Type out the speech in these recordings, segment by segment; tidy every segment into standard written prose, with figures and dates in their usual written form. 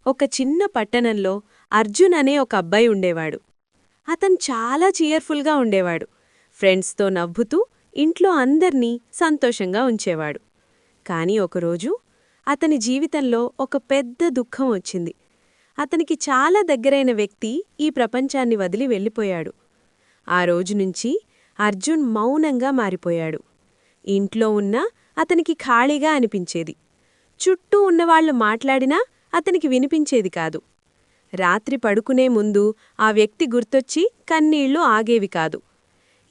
ఒక చిన్న పట్టణంలో అర్జున్ అనే ఒక అబ్బాయి ఉండేవాడు. అతను చాలా చియర్ఫుల్గా ఉండేవాడు. ఫ్రెండ్స్తో నవ్వుతూ ఇంట్లో అందర్నీ సంతోషంగా ఉంచేవాడు. కాని ఒకరోజు అతని జీవితంలో ఒక పెద్ద దుఃఖం వచ్చింది. అతనికి చాలా దగ్గరైన వ్యక్తి ఈ ప్రపంచాన్ని వదిలి వెళ్ళిపోయాడు. ఆ రోజునుంచి అర్జున్ మౌనంగా మారిపోయాడు. ఇంట్లో ఉన్నా అతనికి ఖాళీగా అనిపించేది. చుట్టూ ఉన్నవాళ్లు మాట్లాడినా అతనికి వినిపించేది కాదు. రాత్రి పడుకునే ముందు ఆ వ్యక్తి గుర్తొచ్చి కన్నీళ్లు ఆగేవి కాదు.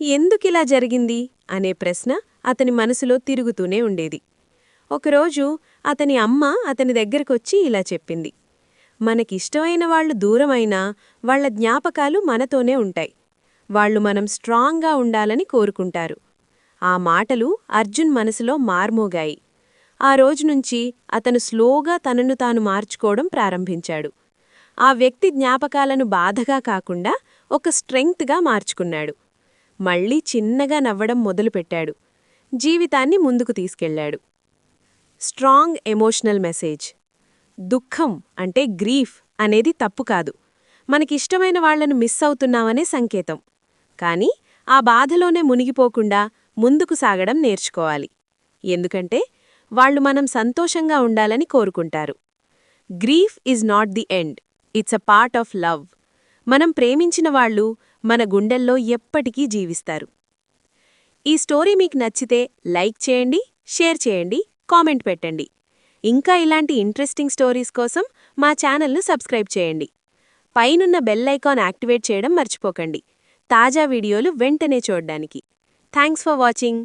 ఎందుకిలా జరిగింది అనే ప్రశ్న అతని మనసులో తిరుగుతూనే ఉండేది. ఒకరోజు అతని అమ్మ అతని దగ్గరకొచ్చి ఇలా చెప్పింది, మనకిష్టమైన వాళ్లు దూరమైనా వాళ్ల జ్ఞాపకాలు మనతోనే ఉంటాయి. వాళ్లు మనం స్ట్రాంగ్గా ఉండాలని కోరుకుంటారు. ఆ మాటలు అర్జున్ మనసులో మార్మోగాయి. ఆ రోజునుంచి అతను స్లోగా తనను తాను మార్చుకోవడం ప్రారంభించాడు. ఆ వ్యక్తి జ్ఞాపకాలను బాధగా కాకుండా ఒక స్ట్రెంగ్త్గా మార్చుకున్నాడు. మళ్లీ చిన్నగా నవ్వడం మొదలుపెట్టాడు. జీవితాన్ని ముందుకు తీసుకెళ్లాడు. Strong emotional message. దుఃఖం అంటే గ్రీఫ్ అనేది తప్పు కాదు. మనకిష్టమైన వాళ్లను మిస్ అవుతున్నామనే సంకేతం. కాని ఆ బాధలోనే మునిగిపోకుండా ముందుకు సాగడం నేర్చుకోవాలి. ఎందుకంటే వాళ్లు మనం సంతోషంగా ఉండాలని కోరుకుంటారు. Grief is not the end, it's a part of love. మనం ప్రేమించిన వాళ్లు మన గుండెల్లో ఎప్పటికీ జీవిస్తారు. ఈ స్టోరీ మీకు నచ్చితే లైక్ చేయండి, షేర్ చేయండి, కామెంట్ పెట్టండి. ఇంకా ఇలాంటి ఇంట్రెస్టింగ్ స్టోరీస్ కోసం మా ఛానల్ను సబ్స్క్రైబ్ చేయండి. పైనున్న బెల్ ఐకాన్ యాక్టివేట్ చేయడం మర్చిపోకండి, తాజా వీడియోలు వెంటనే చూడ్డానికి. Thanks for watching.